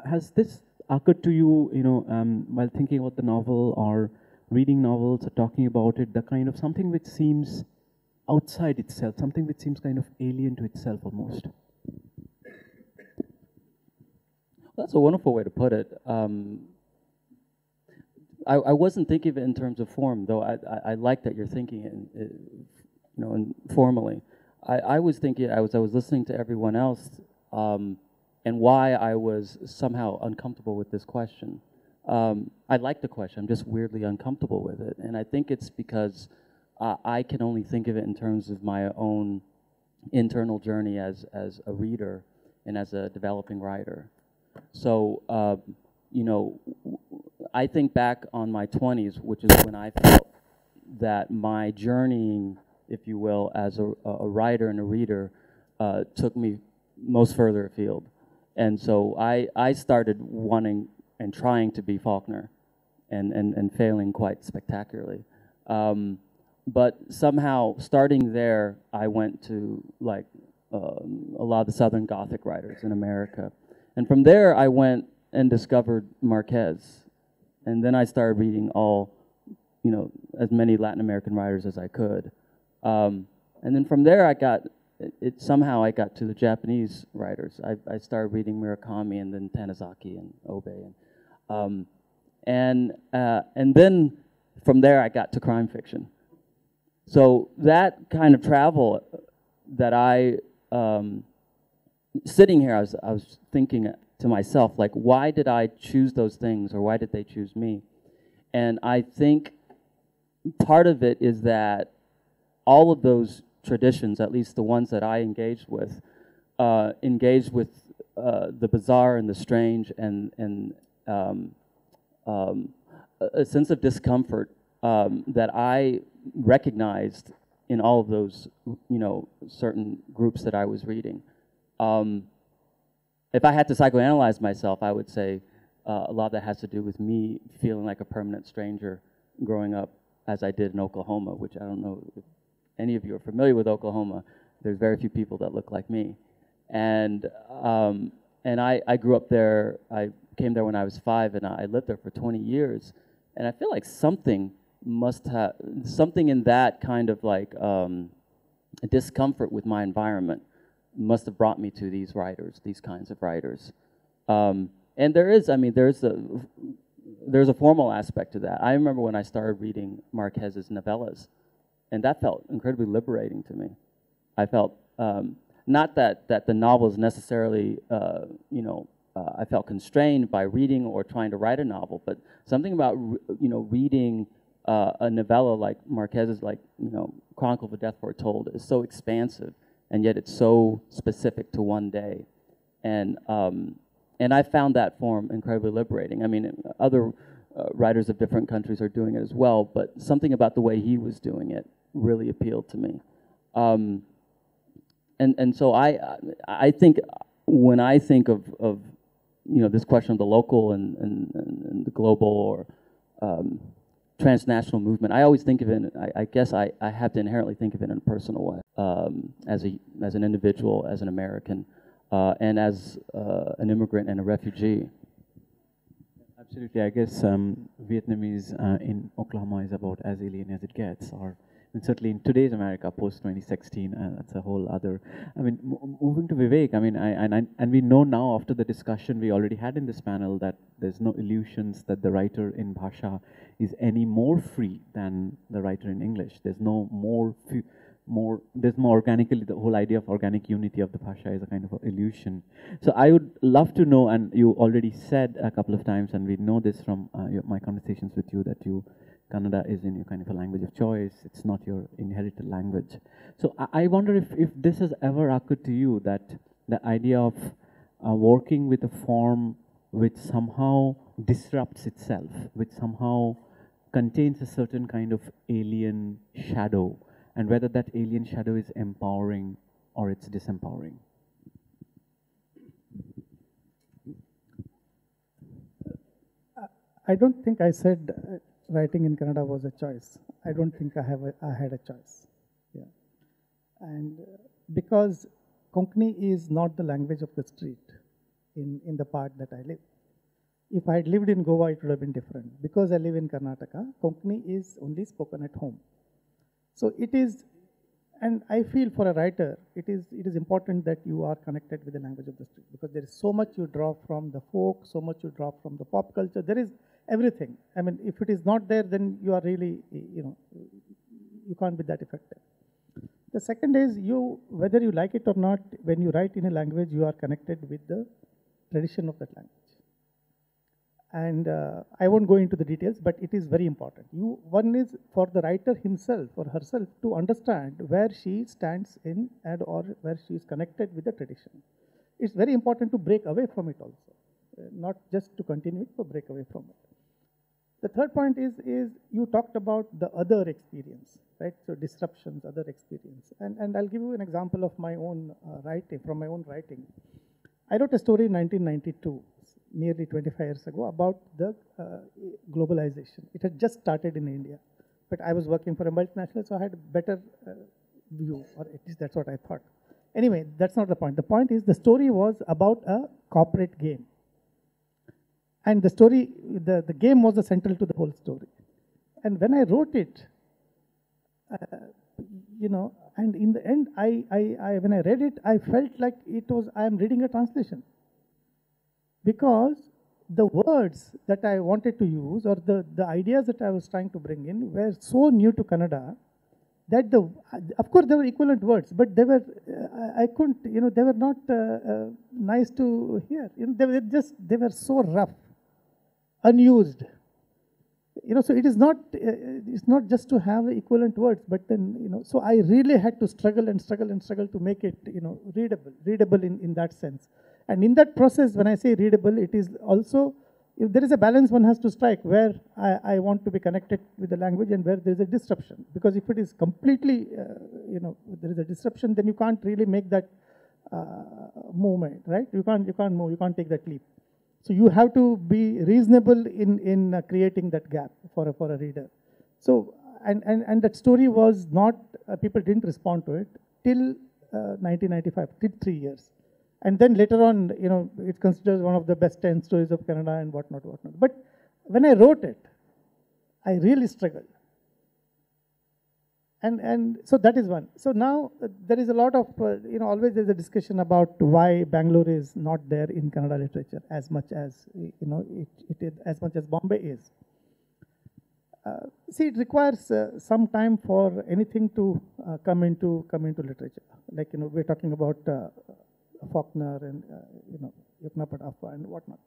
has this occurred to you, you know, while thinking about the novel or reading novels or talking about it, the kind of something which seems outside itself, something which seems kind of alien to itself almost? That's a wonderful way to put it. I wasn't thinking of it in terms of form, though I like that you're thinking it, you know, informally. I was thinking, I was listening to everyone else, and why I was somehow uncomfortable with this question. I like the question, I'm just weirdly uncomfortable with it. And I think it's because I can only think of it in terms of my own internal journey as a reader and as a developing writer. So, you know, I think back on my 20s, which is when I felt that my journeying, if you will, as a writer and a reader, took me most further afield. And so I started wanting and trying to be Faulkner and failing quite spectacularly. But somehow, starting there, I went to like a lot of the Southern Gothic writers in America. And from there, I went and discovered Marquez. And then I started reading all, you know, as many Latin American writers as I could. And then from there, somehow I got to the Japanese writers. I started reading Murakami and then Tanizaki and Obe. And then from there, I got to crime fiction. So that kind of travel that sitting here, I was thinking to myself, like, why did I choose those things, or why did they choose me? And I think part of it is that all of those traditions, at least the ones that I engaged with the bizarre and the strange, and a sense of discomfort that I recognized in all of those, you know, certain groups that I was reading. If I had to psychoanalyze myself, I would say a lot of that has to do with me feeling like a permanent stranger growing up as I did in Oklahoma, which I don't know if any of you are familiar with Oklahoma. There's very few people that look like me. And I grew up there. I came there when I was 5, and I lived there for 20 years. And I feel like something in that kind of like discomfort with my environment must have brought me to these writers, these kinds of writers. And there's a formal aspect to that. I remember when I started reading Marquez's novellas, and that felt incredibly liberating to me. I felt, not that the novel is necessarily, I felt constrained by reading or trying to write a novel, but something about, reading a novella like Marquez's, like, Chronicle of a Death Foretold is so expansive, and yet it's so specific to one day. And I found that form incredibly liberating. I mean, other writers of different countries are doing it as well, but something about the way he was doing it really appealed to me. And so I think when I think of this question of the local and the global or transnational movement, I always think of it, I guess I have to inherently think of it in a personal way, as an individual, as an American, and as an immigrant and a refugee. Absolutely. I guess Vietnamese in Oklahoma is about as alien as it gets, and certainly in today's America, post-2016, that's a whole other. I mean, moving to Vivek, I mean, and we know now after the discussion we already had in this panel that there's no illusions that the writer in Bhasha is any more free than the writer in English. There's no more there's more organically, the whole idea of organic unity of the Bhasha is a kind of a illusion. So I would love to know, and you already said a couple of times, and we know this from my conversations with you, that Kannada is in your kind of a language of choice. It's not your inherited language. So I wonder if this has ever occurred to you, that the idea of working with a form which somehow disrupts itself, which somehow contains a certain kind of alien shadow, and whether that alien shadow is empowering or it's disempowering. I don't think I said writing in Kannada was a choice. I don't think I had a choice. Yeah. And because Konkani is not the language of the street in the part that I live. If I had lived in Goa, it would have been different. Because I live in Karnataka, Konkani is only spoken at home. So it is, and I feel for a writer, it is important that you are connected with the language of the street, because there is so much you draw from the folk, so much you draw from the pop culture. There is everything. I mean, if it is not there, then you are really, you can't be that effective. The second is, whether you like it or not, when you write in a language, you are connected with the tradition of that language. And I won't go into the details, but it is very important. One is for the writer himself or herself to understand where she stands in or where she is connected with the tradition. It's very important to break away from it also, not just to continue it, but break away from it. The third point is you talked about the other experience, right? So disruptions, other experience. And I'll give you an example of my own writing, from my own writing. I wrote a story in 1992, nearly 25 years ago, about the globalization. It had just started in India, but I was working for a multinational, so I had a better view, or at least that's what I thought. Anyway, that's not the point. The point is the story was about a corporate game. And the story, the game was the central to the whole story. And when I wrote it, and in the end, when I read it, I felt like I am reading a translation. Because the words that I wanted to use, or the ideas that I was trying to bring in, were so new to Kannada that of course there were equivalent words, but they were, I couldn't, they were not nice to hear. They were so rough, unused. So it is not, it's not just to have equivalent words, but then, so I really had to struggle to make it, readable in that sense. And in that process, when I say readable, it is also, if there is a balance one has to strike, where I want to be connected with the language and where there is a disruption. Because if it is completely, there is a disruption, then you can't really make that movement, right? You can't move, you can't take that leap. So you have to be reasonable in creating that gap for a reader. So, and that story was not, people didn't respond to it till 1995, till 3 years. And then later on, it's considered one of the best 10 stories of Kannada and whatnot. But when I wrote it, I really struggled. And so that is one. So now there is a lot of, always there's a discussion about why Bangalore is not there in Kannada literature as much as, it is, as much as Bombay is. See, it requires some time for anything to come into literature. Like, we're talking about Faulkner and, Yuknapat Affa and whatnot.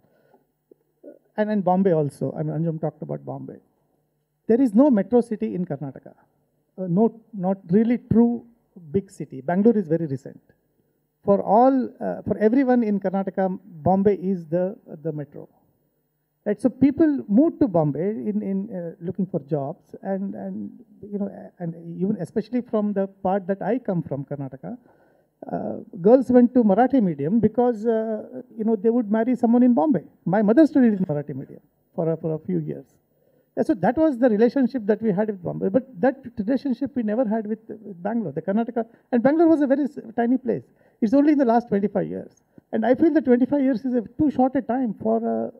And Bombay also. I mean, Anjum talked about Bombay. There is no metro city in Karnataka. Not really true big city. Bangalore is very recent. For everyone in Karnataka, Bombay is the metro. Right? So people moved to Bombay in looking for jobs, and even especially from the part that I come from, Karnataka, girls went to Marathi medium because they would marry someone in Bombay. My mother studied in Marathi medium for a few years. So that was the relationship that we had with Bombay. But that relationship we never had with Bangalore, the Karnataka. And Bangalore was a very tiny place. It's only in the last 25 years. And I feel that 25 years is too short a time for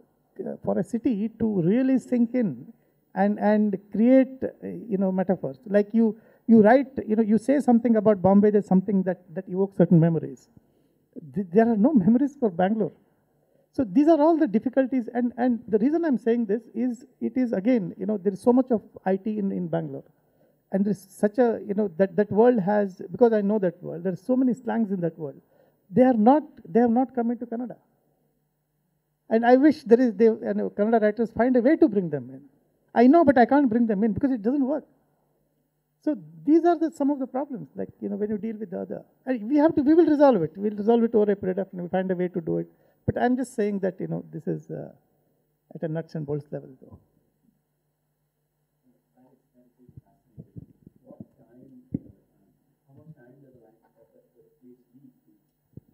a city to really sink in and create, metaphors. Like you write, you say something about Bombay, there's something that evokes certain memories. There are no memories for Bangalore. So these are all the difficulties, and the reason I'm saying this is, it is again, there is so much of IT in Bangalore. And there's such a, that world has, because I know that world, there are so many slangs in that world. They have not come into Kannada. And I wish Kannada writers find a way to bring them in. I know, but I can't bring them in because it doesn't work. So these are some of the problems, like, when you deal with the other. And we will resolve it. We'll resolve it over a period of time. We'll find a way to do it. But I'm just saying that, this is at a nuts and bolts level, though.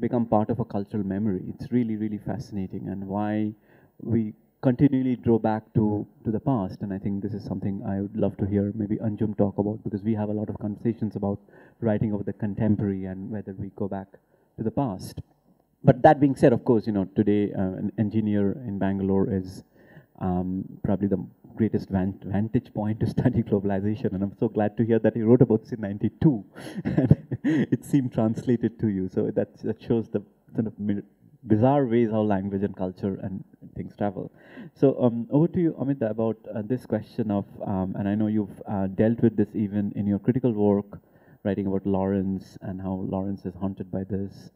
Become part of a cultural memory. It's really, really fascinating, and why we continually draw back to the past. And I think this is something I would love to hear maybe Anjum talk about, because we have a lot of conversations about writing about the contemporary and whether we go back to the past. But that being said, of course, today an engineer in Bangalore is probably the greatest vantage point to study globalization, and I'm so glad to hear that he wrote about this in '92, and it seemed translated to you. So that shows the sort of bizarre ways how language and culture and things travel. So over to you, Amit, about this question of, and I know you've dealt with this even in your critical work, writing about Lawrence and how Lawrence is haunted by this.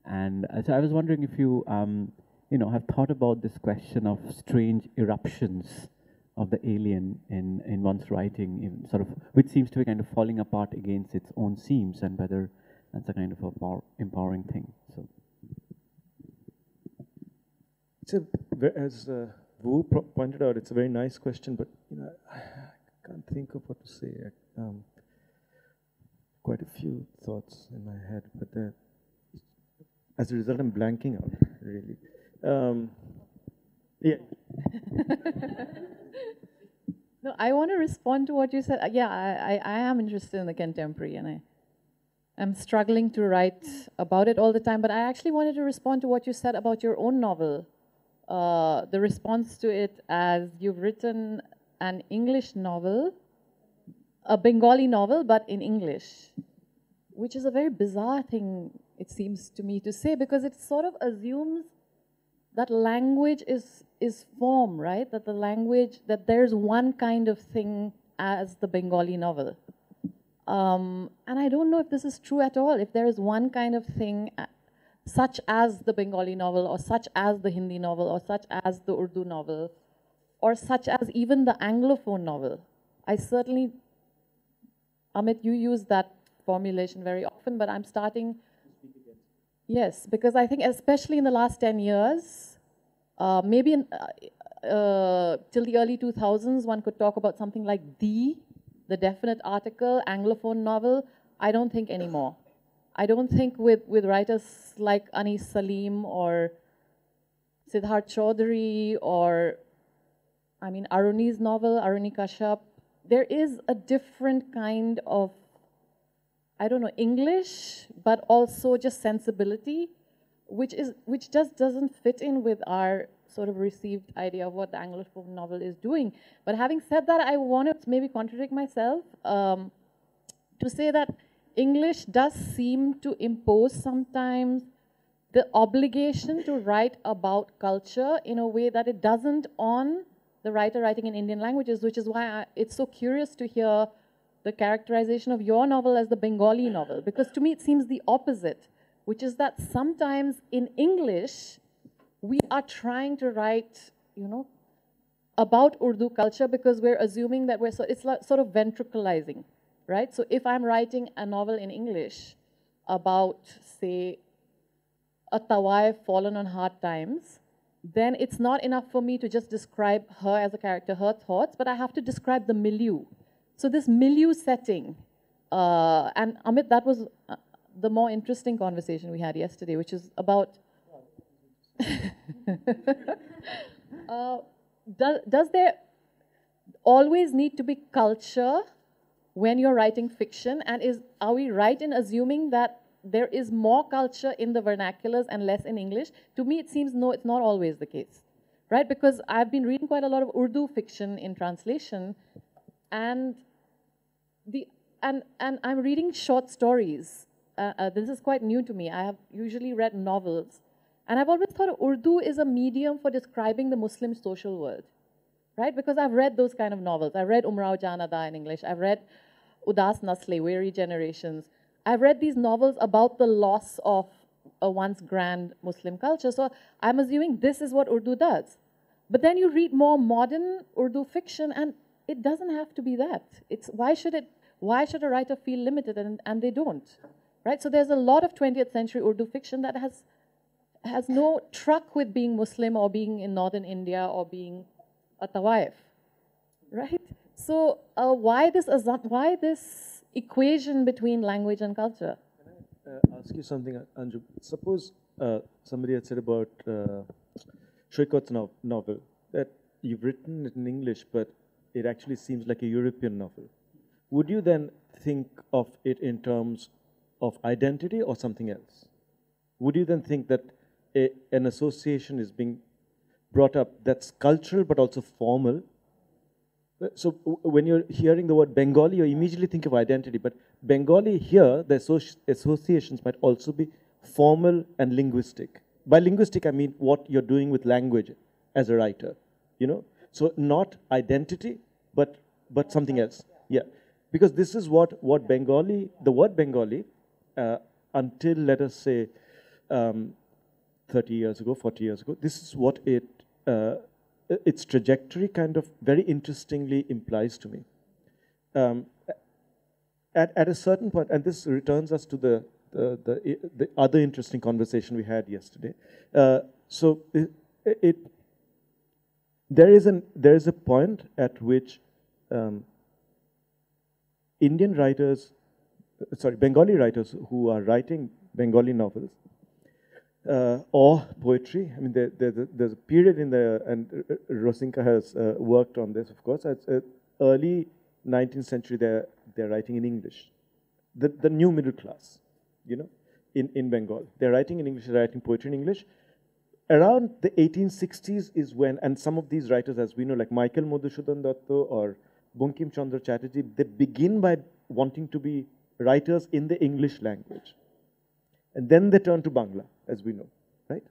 And so I was wondering if you, have thought about this question of strange eruptions of the alien in one's writing, which seems to be kind of falling apart against its own seams, and whether that's a kind of a empowering thing. So, as Wu pointed out, it's a very nice question, but I can't think of what to say. Quite a few thoughts in my head, but as a result, I'm blanking out, really. Yeah. No, I want to respond to what you said. Yeah, I am interested in the contemporary, and I'm struggling to write about it all the time, but I actually wanted to respond to what you said about your own novel. The response to it as you've written an English novel, a Bengali novel, but in English, which is a very bizarre thing, it seems to me to say, because it sort of assumes that language is form, right? That there's one kind of thing as the Bengali novel. And I don't know if this is true at all, if there is one kind of thing such as the Bengali novel, or such as the Hindi novel, or such as the Urdu novel, or such as even the Anglophone novel. I certainly, Amit, you use that formulation very often, but I'm starting. Yes, because I think especially in the last 10 years, maybe till the early 2000s, one could talk about something like the definite article, Anglophone novel. I don't think anymore. I don't think with writers like Anis Salim or Siddharth Chaudhuri or, Aruni's novel, Aruni Kashyap, there is a different kind of, English, but also just sensibility, which just doesn't fit in with our sort of received idea of what the Anglophone novel is doing. But having said that, I want to maybe contradict myself to say that English does seem to impose sometimes the obligation to write about culture in a way that it doesn't on the writer writing in Indian languages, which is why it's so curious to hear the characterization of your novel as the Bengali novel, because to me it seems the opposite, which is that sometimes in English, we are trying to write, about Urdu culture because we're assuming that it's like sort of ventricalizing, right? So if I'm writing a novel in English about, say, a Tawaif fallen on hard times, then it's not enough for me to just describe her as a character, her thoughts, but I have to describe the milieu. So this milieu setting, and Amit, that was the more interesting conversation we had yesterday, which is about, does there always need to be culture when you're writing fiction? And are we right in assuming that there is more culture in the vernaculars and less in English? To me, it seems no, it's not always the case, right? Because I've been reading quite a lot of Urdu fiction in translation, and I'm reading short stories. This is quite new to me. I have usually read novels, and I've always thought Urdu is a medium for describing the Muslim social world, right? Because I've read those kind of novels. I read Umrao Janada in English. I've read Udas Nasle, Weary Generations. I've read these novels about the loss of a once grand Muslim culture. So I'm assuming this is what Urdu does. But then you read more modern Urdu fiction, and it doesn't have to be that. It's why should a writer feel limited, and they don't, right? So there's a lot of 20th century Urdu fiction that has no truck with being Muslim or being in northern India or being a Tawaif, right? So why this equation between language and culture? Can I ask you something, Anjum? Suppose somebody had said about Saikat's novel that you've written it in English, but it actually seems like a European novel. Would you then think of it in terms of identity or something else? Would you then think that an association is being brought up that's cultural but also formal? So when you're hearing the word Bengali, you immediately think of identity, but Bengali here, the associations might also be formal and linguistic. By linguistic, I mean what you're doing with language as a writer, you know? So not identity, but something else. Yeah, because this is what Bengali, the word Bengali, until, let us say, 30 years ago, 40 years ago, this is what its trajectory kind of very interestingly implies to me. At a certain point, and this returns us to the other interesting conversation we had yesterday. So there is a point at which Bengali writers who are writing Bengali novels or poetry. I mean, there's a period and Rosinka has worked on this, of course. It's early 19th century, they're writing in English. The new middle class, you know, in Bengal. They're writing in English, they're writing poetry in English. Around the 1860s is when, and some of these writers, as we know, like Michael Madhusudhan Datto or Bankim Chandra Chatterjee, they begin by wanting to be writers in the English language. And then they turn to Bangla, as we know, right?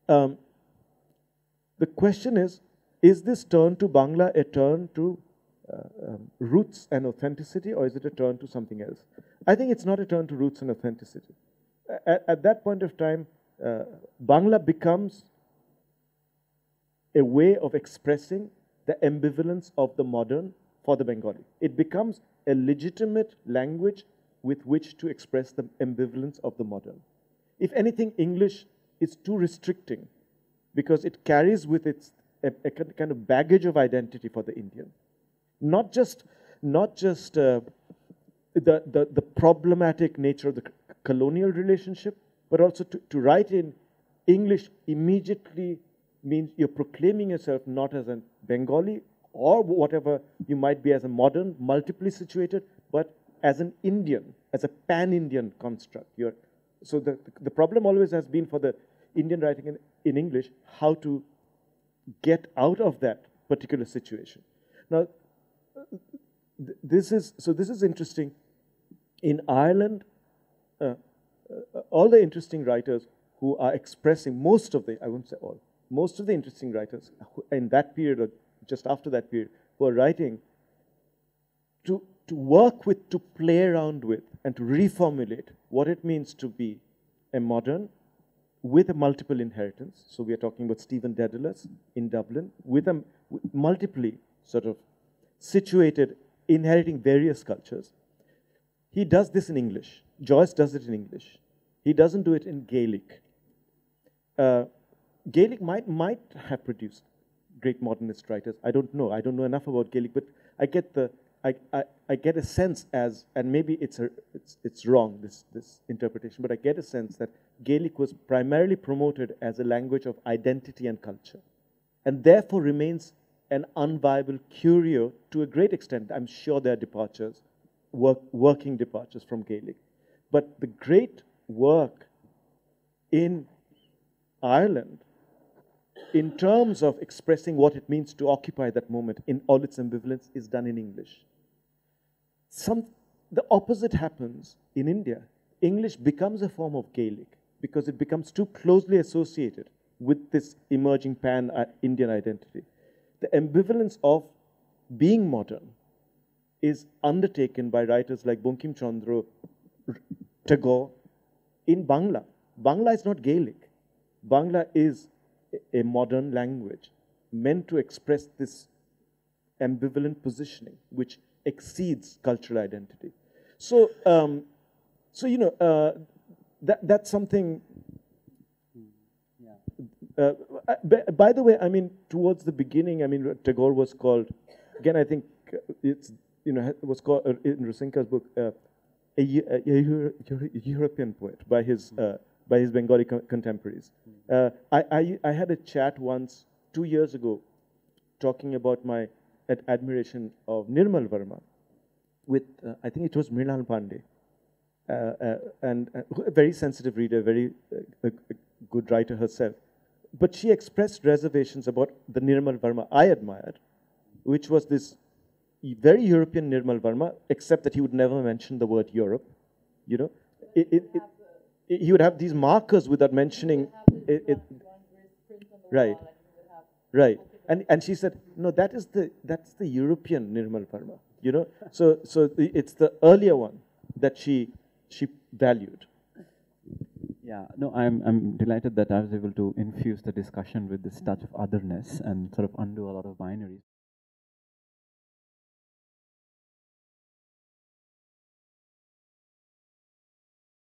The question is this turn to Bangla a turn to roots and authenticity, or is it a turn to something else? I think it's not a turn to roots and authenticity. At that point of time, Bangla becomes a way of expressing the ambivalence of the modern for the Bengali. It becomes a legitimate language with which to express the ambivalence of the modern. If anything, English is too restricting because it carries with it a kind of baggage of identity for the Indian. Not just the problematic nature of the colonial relationship, but also to write in English immediately means you're proclaiming yourself not as a Bengali or whatever you might be as a modern, multiply situated, but as an Indian, as a pan-Indian construct. So the problem always has been for the Indian writing in English, how to get out of that particular situation. Now, this is interesting. In Ireland, all the interesting writers who are expressing, I wouldn't say all, most of the interesting writers in that period or just after that period who are writing to work with, to play around with, and to reformulate what it means to be a modern with a multiple inheritance. So we are talking about Stephen Dedalus in Dublin with multiply sort of situated, inheriting various cultures. He does this in English. Joyce does it in English. He doesn't do it in Gaelic. Gaelic might have produced great modernist writers. I don't know. I don't know enough about Gaelic, but I get I get a sense as, and maybe it's wrong, this interpretation, but I get a sense that Gaelic was primarily promoted as a language of identity and culture, and therefore remains an unviable curio to a great extent. I'm sure there are departures, working departures from Gaelic, but the great work in Ireland in terms of expressing what it means to occupy that moment in all its ambivalence is done in English. The opposite happens in India. English becomes a form of Gaelic because it becomes too closely associated with this emerging pan-Indian identity. The ambivalence of being modern is undertaken by writers like Bankim Chandra, Tagore, in Bangla. Bangla is not Gaelic. Bangla is a modern language meant to express this ambivalent positioning, which exceeds cultural identity. So, that's something. By the way, I mean, towards the beginning, I mean, Tagore was called, again, I think it's, was called, in Rusinka's book, a European poet by his Bengali contemporaries. I had a chat once, 2 years ago, talking about my admiration of Nirmal Verma with, I think it was Mrinal Pandey, and a very sensitive reader, very good writer herself. But she expressed reservations about the Nirmal Verma I admired, which was this very European Nirmal Verma, except that he would never mention the word Europe. You know, he would have these markers without mentioning it. Right, right. And she said, no, that's the European Nirmal Verma. You know, so it's the earlier one that she valued. Yeah, no, I'm delighted that I was able to infuse the discussion with this touch of otherness and sort of undo a lot of binaries.